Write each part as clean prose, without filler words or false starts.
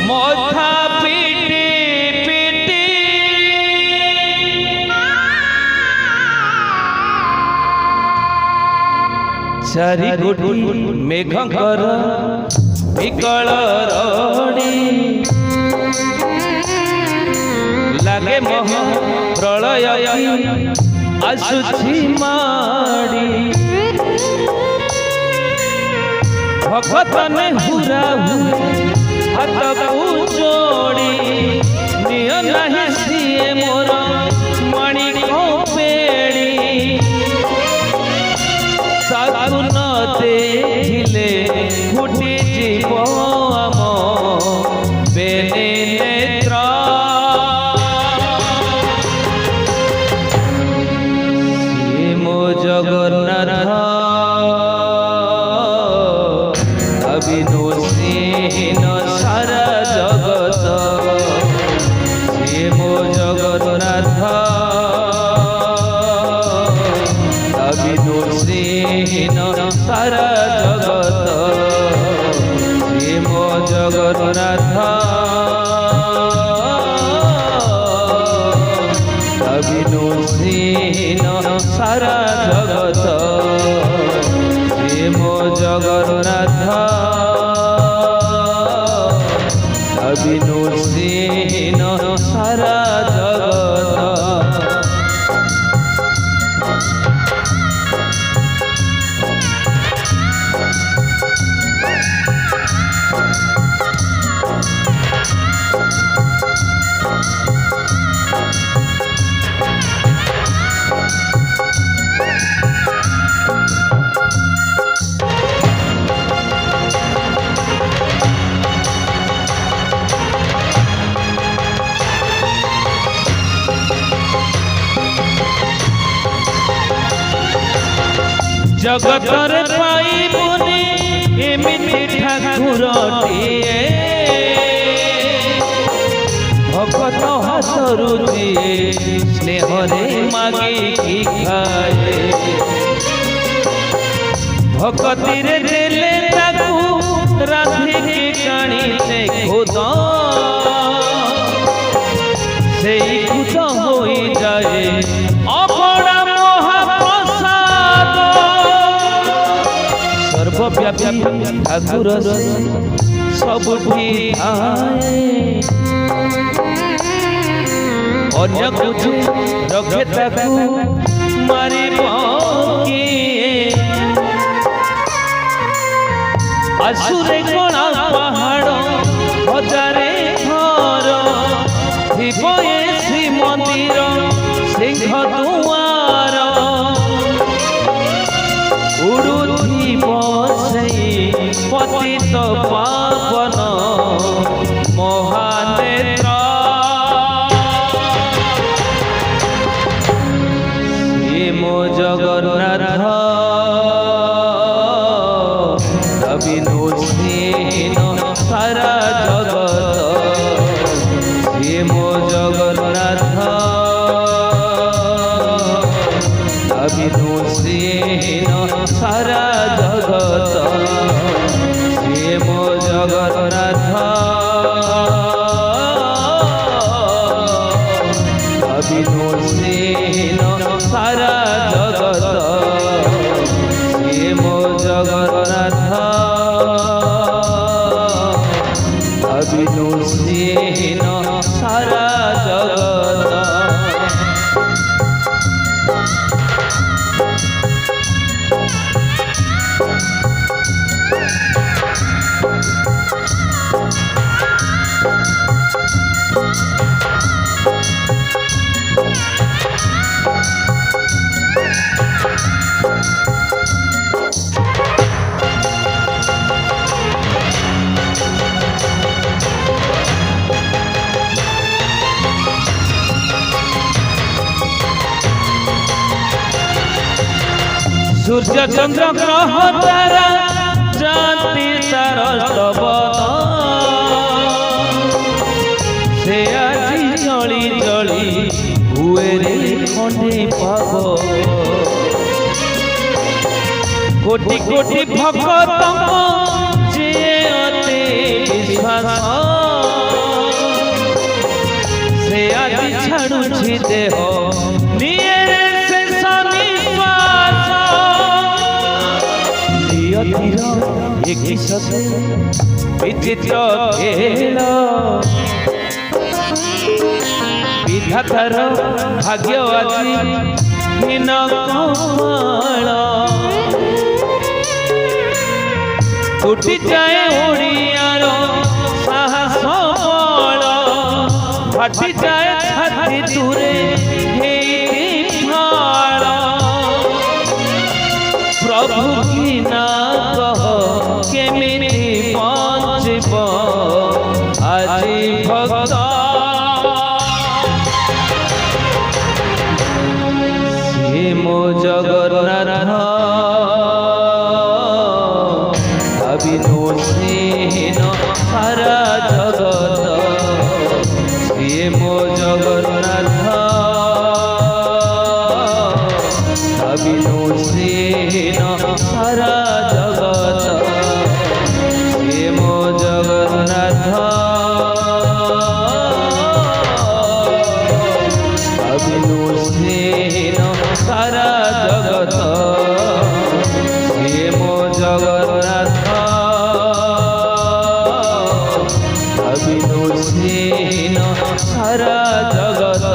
मथा पिटी पिटी चारि गोटी मेघकर विकल रड़ी लागे मह प्रलय आसुछि माड़ी भगत ने हुरा हाथ को जोड़ी निय नहीं सीए मोर मणि को पेड़ी साधु न देखिले फुटी जीव आम बेने नेत्र श्री मो जगन्नाथ अविनोषीन सारा जगत श्री मो जगन्नाथ अविनोषीन सारा जगत श्री मो जगन्नाथ अविनोषीन सारा जगत श्री मो जगन्नाथ अविनोषीन सारा जगत। जगतर पाइबुनी एमिति ठाकुरटिए भगत हाथरु दिए स्नेहरे मागिकी खाए भगति रे देले ताकू राधिके काणीते खुद सेई खुद होई जाए अभड़ा सर्वव्यापी ठाकुर सबुठी आए अन्य कुछ रखे ताकू मारी किए आसुरे कणा पहाड़ हजारे घर थिब ए श्री मंदिर सिंह दुआर उड़ुथिब सेई पतित पावन महानेत्र श्री मो जगन्नाथ अविनोषीन सारा जगत श्री मो जगन्नाथ अविनोषीन सारा जगत श्री मो जगन्नाथ अविनोषीन सारा जगत श्री मो जगन्नाथ अविनोषीन सारा जगत। सूर्य चंद्र ग्रह तारा जाति तार से आज जली जली हुए रे खंडे पाग कोटि कोटि भगत जे अति विश्वास ଛାଡ଼ୁଛି ଦେହ ନିଏରେ ଶେଷ ନିଶ୍ୱାସ ନିୟତିର ଏକିସତେ ବିଚିତ୍ର ଖେଳ ବିଧାତାର ଭାଗ୍ୟ ଆଜି ହୀନ କପାଳ ଟୁଟି ଯାଏ ଓଡ଼ିଆର ସାହସ ବଳ ଫାଟି ଯାଏ ଛାତି ଦୂରେ ହେଇକି ଫାଳ ପ୍ରଭୁ କି ନା କହ କେମିତି ବଞ୍ଚିବ ଆଜି ଭକ୍ତ ସିଏ ମୋ ଜଗନ୍ନାଥ বিনোহীন সারা জগত সিয়ে মো জগন্নাথ বিনোহীন সারা জগত সিয়ে মো জগন্নাথ বিনোহীন সারা জগত সিয়ে মো জগন্নাথ বিনোহীন সারা জগত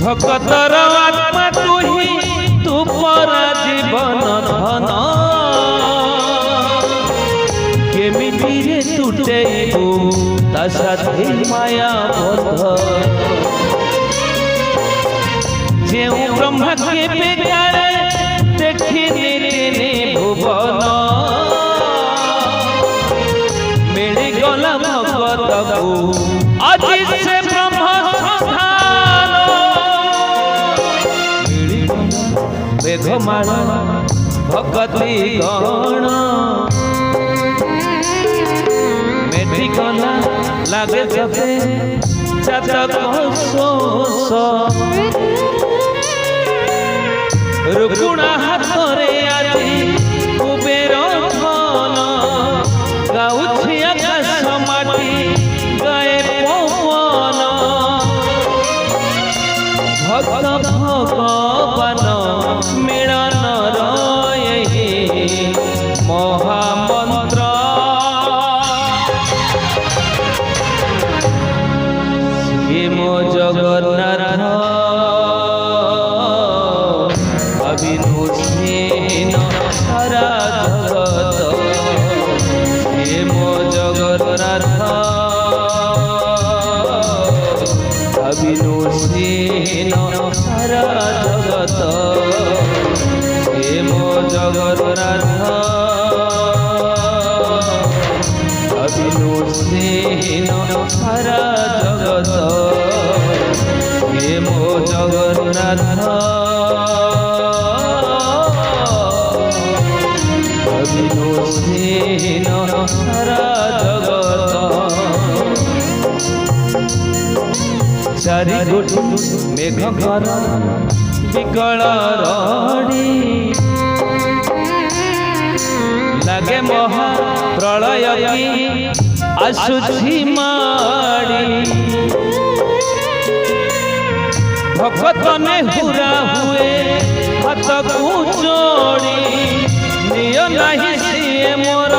ভকতর আত্মা তুহি তু পরা জীবন ধন কেমিতিরে তুটেইবু তা সাথে মায়া বন্ধ যেউ ব্রহ্মা কেবে কালে দেখিনি তিনি ভুবন মিলিগলা ভগতকু আজি সে ব্রহ্ম মেঘমাଳ ଭଗତି ଗଣ ମେଟିକଲା ଲାଗେ ସତେ ଚାତକ ଶୋଷ ରୁକୁଣା ହାତରେ ଆଜି କୁବେର ଧନ ଗାଉଛି ଆକାଶ ମାଟି ଗାଏ ପବନ ଭକ୍ତ ଭଗବାନ ମିଳନ ରହି ମହାମନ୍ତ୍ର ସିଏ ମୋ ଜଗନ୍ନାଥ ବିନୋହୀନ ସାରା ଜଗତ ସିଏ ମୋ ଜଗନ୍ନାଥ বিনোহীন সারা জগত হে মো জগন্নাথ বিনোহীন সারা জগত হে মো জগন্নাথ বিনোহীন সারা জগত চারি গোটি মেঘ ঘর বিকল রড়ি লাগে মহা প্রলয় কি আসুছি মাড়ি ভক্তনে হুরা হুয়ে হাতকু যোড়ি নিয় নাহি সিয়ে মোর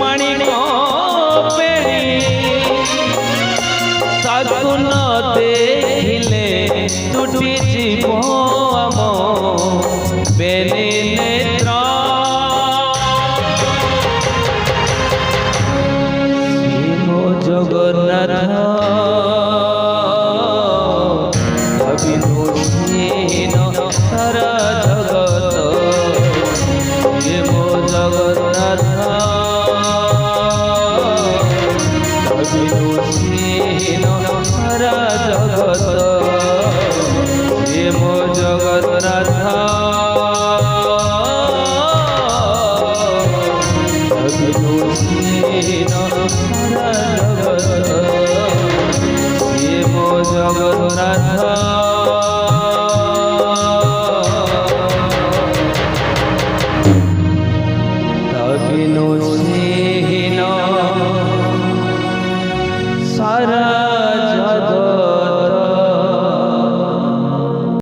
মাণিক পেড়ি তাকু ন দেখিলে টুটি জীব আম বেনি নেত্র মো জগন্নাথ বিনোহীন সারা জগত মো জগন্নাথ মো জগন্নাথ মো জগন্নাথ বিনু